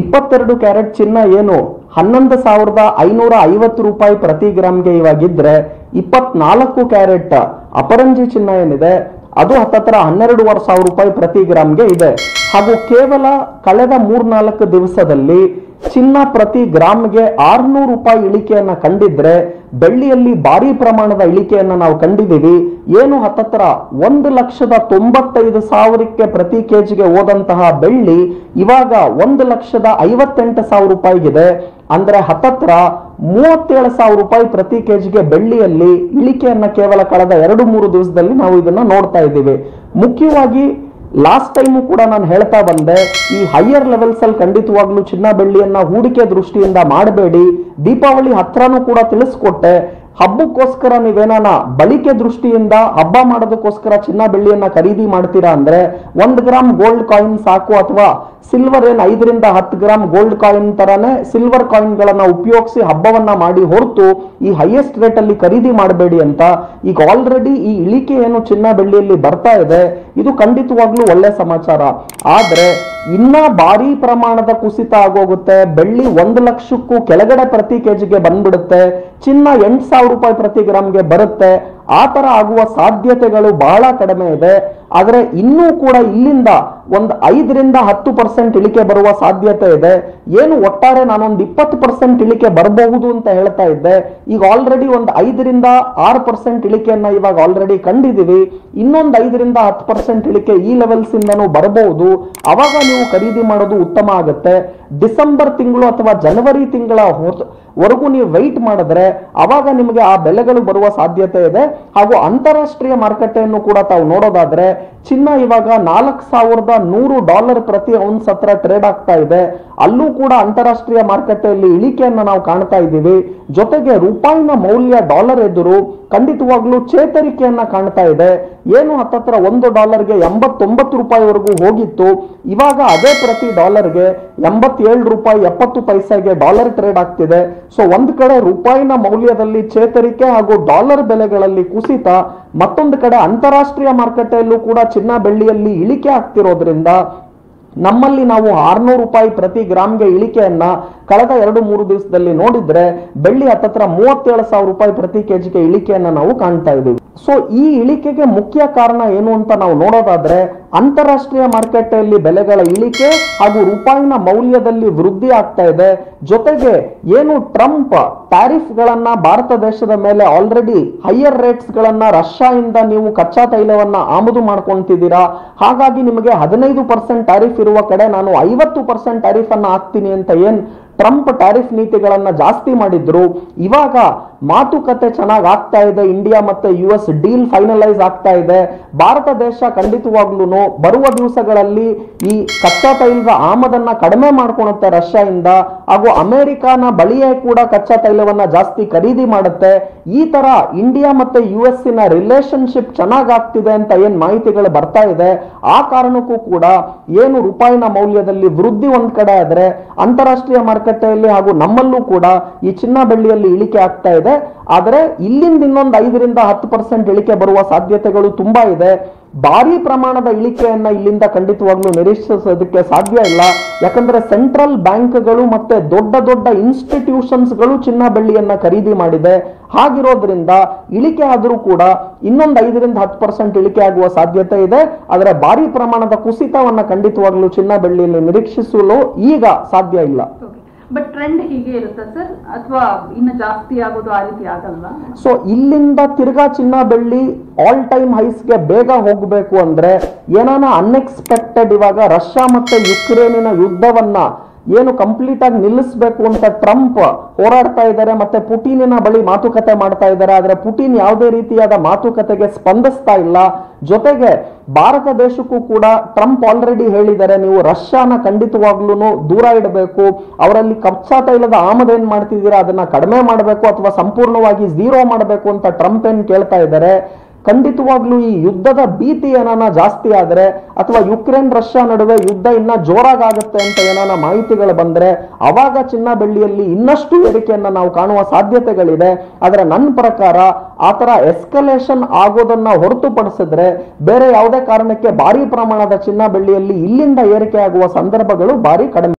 22 carrot ಚಿನ್ನ ಏನು 11,550 ರೂಪಾಯಿ ಪ್ರತಿ ಗ್ರಾಮ್ಗೆ ಇವಾಗಿದ್ರೆ 24 ಕ್ಯಾರೆಟ್ ಅಪರಂಜಿ ಚಿನ್ನ ಏನಿದೆ ಅದು ಹತ್ತತ್ರ 12,500 ರೂಪಾಯಿ ಪ್ರತಿ ಗ್ರಾಮ್ಗೆ ಇದೆ. ಹಾಗೂ ಕೇವಲ ಕಳೆದ 3-4 ದಿವಸದಲ್ಲಿ ಚಿನ್ನ ಪ್ರತಿ ಗ್ರಾಮ್ಗೆ 600 ರೂಪಾಯಿ ಇಳಿಕೆಯನ್ನ ಕಂಡಿದ್ರೆ ಬೆಳ್ಳಿಯಲ್ಲಿ ಭಾರಿ ಪ್ರಮಾಣದ ಇಳಿಕೆಯನ್ನ ನಾವು ಕಂಡಿದ್ದೀವಿ. ಏನು ಹತ್ತತ್ರ 1,95,000ಕ್ಕೆ ಪ್ರತಿ ಕೆಜಿಗೆ ಹೋದಂತಹ ಬೆಳ್ಳಿ ಇವಾಗ 1,58,000 ರೂಪಾಯಿಗಿದೆ. ಅಂದ್ರೆ ಹತ್ತತ್ರ 37,000 ರೂಪಾಯಿ ಪ್ರತಿ ಕೆಜಿಗೆ ಬೆಳ್ಳಿಯಲ್ಲಿ ಇಳಿಕೆಯನ್ನ ಕೇವಲ ಕಳೆದ 2-3 ದಿವಸದಲ್ಲಿ ನಾವು ಇದನ್ನ ನೋಡ್ತಾ ಇದ್ದೀವಿ. ಮುಖ್ಯವಾಗಿ ಲಾಸ್ಟ್ ಟೈಮು ಕೂಡ ನಾನು ಹೇಳ್ತಾ ಬಂದೆ, ಈ ಹೈಯರ್ ಲೆವೆಲ್ಸ್ ಅಲ್ಲಿ ಖಂಡಿತವಾಗ್ಲೂ ಚಿನ್ನ ಬೆಳ್ಳಿಯನ್ನ ಹೂಡಿಕೆ ದೃಷ್ಟಿಯಿಂದ ಮಾಡಬೇಡಿ. ದೀಪಾವಳಿ ಹತ್ರನೂ ಕೂಡ ತಿಳಿಸ್ಕೊಟ್ಟೆ, ಹಬ್ಬಕ್ಕೋಸ್ಕರ ನೀವೇನಾನ ಬಳಕೆ ದೃಷ್ಟಿಯಿಂದ ಹಬ್ಬ ಮಾಡೋದಕ್ಕೋಸ್ಕರ ಚಿನ್ನ ಬೆಳ್ಳಿಯನ್ನ ಖರೀದಿ ಮಾಡ್ತೀರಾ ಅಂದ್ರೆ 1 ಗ್ರಾಮ್ ಗೋಲ್ಡ್ ಕಾಯಿನ್ ಸಾಕು, ಅಥವಾ ಸಿಲ್ವರ್ ಏನ್ 5ರಿಂದ 10 ಗ್ರಾಮ್ ಗೋಲ್ಡ್ ಕಾಯಿನ್ ತರಾನೇ ಸಿಲ್ವರ್ ಕಾಯಿನ್ ಗಳನ್ನ ಉಪಯೋಗಿಸಿ ಹಬ್ಬವನ್ನ ಮಾಡಿ ಹೊರತು ಈ ಹೈಯೆಸ್ಟ್ ರೇಟ್ ಅಲ್ಲಿ ಖರೀದಿ ಮಾಡಬೇಡಿ ಅಂತ. ಈಗ ಆಲ್ರೆಡಿ ಈ ಇಳಿಕೆ ಏನು ಚಿನ್ನ ಬೆಳ್ಳಿಯಲ್ಲಿ ಬರ್ತಾ ಇದೆ ಇದು ಖಂಡಿತವಾಗ್ಲೂ ಒಳ್ಳೆ ಸಮಾಚಾರ. ಆದ್ರೆ ಇನ್ನ ಭಾರಿ ಪ್ರಮಾಣದ ಕುಸಿತ ಆಗೋಗುತ್ತೆ. ಬೆಳ್ಳಿ 1 ಲಕ್ಷಕ್ಕೂ ಕೆಳಗಡೆ ಪ್ರತಿ ಕೆಜಿಗೆ ಬಂದ್ಬಿಡುತ್ತೆ, ಚಿನ್ನ 8,000 ರೂಪಾಯಿ ಪ್ರತಿ ಗ್ರಾಮ್ಗೆ ಬರುತ್ತೆ. ಆ ತರ ಆಗುವ ಸಾಧ್ಯತೆಗಳು ಬಹಳ ಕಡಿಮೆ ಇದೆ. ಆದ್ರೆ ಇನ್ನೂ ಕೂಡ ಇಲ್ಲಿಂದ ಒಂದು 5ರಿಂದ 10% ಇಳಿಕೆ ಬರುವ ಸಾಧ್ಯತೆ ಇದೆ. ಏನು ಒಟ್ಟಾರೆ ನಾನೊಂದು 20% ಇಳಿಕೆ ಬರಬಹುದು ಅಂತ ಹೇಳ್ತಾ ಇದ್ದೆ, ಈಗ ಆಲ್ರೆಡಿ ಒಂದು 5ರಿಂದ 6% ಇಳಿಕೆಯನ್ನ ಇವಾಗ ಆಲ್ರೆಡಿ ಕಂಡಿದ್ದೀವಿ. ಇನ್ನೊಂದು 5ರಿಂದ 10% ಇಳಿಕೆ ಈ ಲೆವೆಲ್ಸ್ ಇಂದನೂ ಬರಬಹುದು. ಅವಾಗ ನೀವು ಖರೀದಿ ಮಾಡೋದು ಉತ್ತಮ ಆಗುತ್ತೆ. ಡಿಸೆಂಬರ್ ತಿಂಗಳು ಅಥವಾ ಜನವರಿ ತಿಂಗಳ ವರೆಗೂ ನೀವು ವೆಯ್ಟ್ ಮಾಡಿದ್ರೆ ಅವಾಗ ನಿಮಗೆ ಆ ಬೆಲೆಗಳು ಬರುವ ಸಾಧ್ಯತೆ ಇದೆ. ಹಾಗೂ ಅಂತಾರಾಷ್ಟ್ರೀಯ ಮಾರುಕಟ್ಟೆಯನ್ನು ಕೂಡ ತಾವು ನೋಡೋದಾದ್ರೆ ಚಿನ್ನ ಇವಾಗ $4,100 ಪ್ರತಿ ಔನ್ಸ್ ಹತ್ರ ಟ್ರೇಡ್ ಆಗ್ತಾ ಇದೆ. ಅಲ್ಲೂ ಕೂಡ ಅಂತಾರಾಷ್ಟ್ರೀಯ ಮಾರುಕಟ್ಟೆಯಲ್ಲಿ ಇಳಿಕೆಯನ್ನ ನಾವು ಕಾಣ್ತಾ ಇದ್ದೀವಿ. ಜೊತೆಗೆ ರೂಪಾಯಿನ ಮೌಲ್ಯ ಡಾಲರ್ ಎದುರು ಖಂಡಿತವಾಗ್ಲೂ ಚೇತರಿಕೆಯನ್ನ ಕಾಣ್ತಾ ಇದೆ. ಏನು ಹತ್ತತ್ರ $1ಗೆ 89 ರೂಪಾಯಿವರೆಗೂ ಹೋಗಿತ್ತು, ಇವಾಗ ಅದೇ ಪ್ರತಿ ಡಾಲರ್ಗೆ 87 ರೂಪಾಯಿ 70 ಪೈಸೆಗೆ ಡಾಲರ್ ಟ್ರೇಡ್ ಆಗ್ತಿದೆ. ಸೊ ಒಂದ್ ಕಡೆ ರೂಪಾಯಿನ ಮೌಲ್ಯದಲ್ಲಿ ಚೇತರಿಕೆ ಹಾಗೂ ಡಾಲರ್ ಬೆಲೆಗಳಲ್ಲಿ ಕುಸಿತ, ಮತ್ತೊಂದು ಕಡೆ ಅಂತಾರಾಷ್ಟ್ರೀಯ ಮಾರುಕಟ್ಟೆಯಲ್ಲೂ ಕೂಡ ಚಿನ್ನ ಬೆಳ್ಳಿಯಲ್ಲಿ ಇಳಿಕೆ ಆಗ್ತಿರೋದ್ರಿಂದ ನಮ್ಮಲ್ಲಿ ನಾವು 600 ರೂಪಾಯಿ ಪ್ರತಿ ಗ್ರಾಮ್ಗೆ ಇಳಿಕೆಯನ್ನ ಕಳೆದ 2-3 ದಿವಸದಲ್ಲಿ ನೋಡಿದ್ರೆ ಬೆಳ್ಳಿ ಹತ್ತತ್ರ 37,000 ರೂಪಾಯಿ ಪ್ರತಿ ಕೆಜಿಗೆ ಇಳಿಕೆಯನ್ನ ನಾವು ಕಾಣ್ತಾ ಇದ್ದೀವಿ. ಸೊ ಈ ಇಳಿಕೆಗೆ ಮುಖ್ಯ ಕಾರಣ ಏನು ಅಂತ ನಾವು ನೋಡೋದಾದ್ರೆ ಅಂತಾರಾಷ್ಟ್ರೀಯ ಮಾರುಕಟ್ಟೆಯಲ್ಲಿ ಬೆಲೆಗಳ ಇಳಿಕೆ ಹಾಗೂ ರೂಪಾಯಿನ ಮೌಲ್ಯದಲ್ಲಿ ವೃದ್ಧಿ ಆಗ್ತಾ ಇದೆ. ಜೊತೆಗೆ ಏನು ಟ್ರಂಪ್ ಟ್ಯಾರಿಫ್ ಗಳನ್ನ ಭಾರತ ದೇಶದ ಮೇಲೆ ಆಲ್ರೆಡಿ ಹೈಯರ್ ರೇಟ್ಸ್ ಗಳನ್ನ ರಷ್ಯಾದಿಂದ ನೀವು ಕಚ್ಚಾ ತೈಲವನ್ನ ಆಮದು ಮಾಡ್ಕೊಂತಿದ್ದೀರಾ, ಹಾಗಾಗಿ ನಿಮಗೆ 15% ಟ್ಯಾರಿಫ್ ಇರುವ ಕಡೆ ನಾನು 50% ಟ್ಯಾರಿಫ್ ಅನ್ನ ಹಾಕ್ತೀನಿ ಅಂತ ಏನ್ ಟ್ರಂಪ್ ಟ್ಯಾರಿಫ್ ನೀತಿಗಳನ್ನ ಜಾಸ್ತಿ ಮಾಡಿದ್ರು. ಇವಾಗ ಮಾತುಕತೆ ಚೆನ್ನಾಗಿ ಆಗ್ತಾ ಇದೆ, ಇಂಡಿಯಾ ಮತ್ತೆ US ಡೀಲ್ ಫೈನಲೈಸ್ ಆಗ್ತಾ ಇದೆ. ಭಾರತ ದೇಶ ಖಂಡಿತವಾಗ್ಲೂ ಬರುವ ದಿವಸಗಳಲ್ಲಿ ಈ ಕಚ್ಚಾ ತೈಲದ ಆಮದನ್ನ ಕಡಿಮೆ ಮಾಡ್ಕೊಳುತ್ತೆ ರಷ್ಯಾದಿಂದ, ಹಾಗೂ ಅಮೆರಿಕಾನ ಬಳಿಯೇ ಕೂಡ ಕಚ್ಚಾ ತೈಲವನ್ನ ಜಾಸ್ತಿ ಖರೀದಿ ಮಾಡುತ್ತೆ. ಈ ತರ ಇಂಡಿಯಾ ಮತ್ತೆ US ನ ರಿಲೇಶನ್ಶಿಪ್ ಚೆನ್ನಾಗ್ ಆಗ್ತಿದೆ ಅಂತ ಏನ್ ಮಾಹಿತಿಗಳು ಬರ್ತಾ ಇದೆ. ಆ ಕಾರಣಕ್ಕೂ ಕೂಡ ಏನು ರೂಪಾಯಿನ ಮೌಲ್ಯದಲ್ಲಿ ವೃದ್ಧಿ ಒಂದ್ ಕಡೆ ಆದ್ರೆ ಅಂತಾರಾಷ್ಟ್ರೀಯ ಮಾರುಕಟ್ಟೆಯಲ್ಲಿ ಹಾಗೂ ನಮ್ಮಲ್ಲೂ ಕೂಡ ಈ ಚಿನ್ನ ಬೆಳ್ಳಿಯಲ್ಲಿ ಇಳಿಕೆ ಆಗ್ತಾ ಇದೆ. ಆದರೆ ಇಲ್ಲಿಂದ ಇನ್ನೊಂದು 5ರಿಂದ 10% ಇಳಿಕೆ ಬರುವ ಸಾಧ್ಯತೆಗಳು ತುಂಬಾ ಇದೆ. ಭಾರಿ ಪ್ರಮಾಣದ ಇಳಿಕೆಯನ್ನ ಇಲ್ಲಿಂದ ಖಂಡಿತವಾಗ್ಲೂ ನಿರೀಕ್ಷಿಸೋದಕ್ಕೆ ಸಾಧ್ಯ ಇಲ್ಲ. ಯಾಕಂದ್ರೆ ಸೆಂಟ್ರಲ್ ಬ್ಯಾಂಕ್ಗಳು ಮತ್ತೆ ದೊಡ್ಡ ದೊಡ್ಡ ಇನ್ಸ್ಟಿಟ್ಯೂಷನ್ಸ್ಗಳು ಚಿನ್ನ ಬೆಳ್ಳಿಯನ್ನ ಖರೀದಿ ಮಾಡಿದೆ. ಹಾಗಿರೋದ್ರಿಂದ ಇಳಿಕೆ ಆದರೂ ಕೂಡ ಇನ್ನೊಂದು 5ರಿಂದ 10% ಇಳಿಕೆ ಆಗುವ ಸಾಧ್ಯತೆ ಇದೆ. ಆದರೆ ಭಾರಿ ಪ್ರಮಾಣದ ಕುಸಿತವನ್ನ ಖಂಡಿತವಾಗ್ಲೂ ಚಿನ್ನ ಬೆಳ್ಳಿಯಲ್ಲಿ ನಿರೀಕ್ಷಿಸಲು ಈಗ ಸಾಧ್ಯ ಇಲ್ಲ. ಬಟ್ ಟ್ರೆಂಡ್ ಹೀಗೆ ಇರುತ್ತೆ ಸರ್, ಅಥವಾ ಇನ್ನು ಜಾಸ್ತಿ ಆಗೋದು ಆ ರೀತಿ ಆಗಲ್ವಾ? ಸೊ ಇಲ್ಲಿಂದ ತಿರ್ಗಾ ಚಿನ್ನ ಬೆಳ್ಳಿ ಆಲ್ ಟೈಮ್ ಹೈಸ್ಗೆ ಬೇಗ ಹೋಗಬೇಕು ಅಂದ್ರೆ ಏನಾನ ಅನ್ಎಕ್ಸ್ಪೆಕ್ಟೆಡ್, ಇವಾಗ ರಷ್ಯಾ ಮತ್ತೆ ಯುಕ್ರೇನಿನ ಯುದ್ಧವನ್ನ ಏನು ಕಂಪ್ಲೀಟ್ ಆಗಿ ನಿಲ್ಲಿಸಬೇಕು ಅಂತ ಟ್ರಂಪ್ ಹೋರಾಡ್ತಾ ಇದ್ದಾರೆ, ಮತ್ತೆ ಪುಟಿನಿನ ಬಳಿ ಮಾತುಕತೆ ಮಾಡ್ತಾ ಇದ್ದಾರೆ. ಆದ್ರೆ ಪುಟಿನ್ ಯಾವುದೇ ರೀತಿಯಾದ ಮಾತುಕತೆಗೆ ಸ್ಪಂದಿಸ್ತಾ ಇಲ್ಲ. ಜೊತೆಗೆ ಭಾರತ ದೇಶಕ್ಕೂ ಕೂಡ ಟ್ರಂಪ್ ಆಲ್ರೆಡಿ ಹೇಳಿದ್ದಾರೆ, ನೀವು ರಷ್ಯಾನ ಖಂಡಿತವಾಗ್ಲೂ ದೂರ ಇಡಬೇಕು, ಅವರಲ್ಲಿ ಕಚ್ಚಾ ತೈಲದ ಆಮದು ಏನ್ ಮಾಡ್ತಿದ್ದೀರಾ ಅದನ್ನ ಕಡಿಮೆ ಮಾಡಬೇಕು ಅಥವಾ ಸಂಪೂರ್ಣವಾಗಿ ಝೀರೋ ಮಾಡಬೇಕು ಅಂತ ಟ್ರಂಪ್ ಏನ್ ಕೇಳ್ತಾ ಇದ್ದಾರೆ. ಖಂಡಿತವಾಗ್ಲೂ ಈ ಯುದ್ಧದ ಭೀತಿ ಏನಾನ ಜಾಸ್ತಿ ಆದ್ರೆ ಅಥವಾ ಯುಕ್ರೇನ್ ರಷ್ಯಾ ನಡುವೆ ಯುದ್ಧ ಇನ್ನ ಜೋರಾಗುತ್ತೆ ಅಂತ ಏನಾನ ಮಾಹಿತಿಗಳು ಬಂದ್ರೆ ಅವಾಗ ಚಿನ್ನ ಬೆಳ್ಳಿಯಲ್ಲಿ ಇನ್ನಷ್ಟು ಏರಿಕೆಯನ್ನ ನಾವು ಕಾಣುವ ಸಾಧ್ಯತೆಗಳಿದೆ. ಆದ್ರೆ ನನ್ನ ಪ್ರಕಾರ ಆತರ ಎಸ್ಕಲೇಷನ್ ಆಗೋದನ್ನ ಹೊರತುಪಡಿಸಿದ್ರೆ ಬೇರೆ ಯಾವುದೇ ಕಾರಣಕ್ಕೆ ಭಾರಿ ಪ್ರಮಾಣದ ಚಿನ್ನ ಬೆಳ್ಳಿಯಲ್ಲಿ ಇಲ್ಲಿಂದ ಏರಿಕೆ ಆಗುವ ಸಂದರ್ಭಗಳು ಭಾರಿ ಕಡಿಮೆ.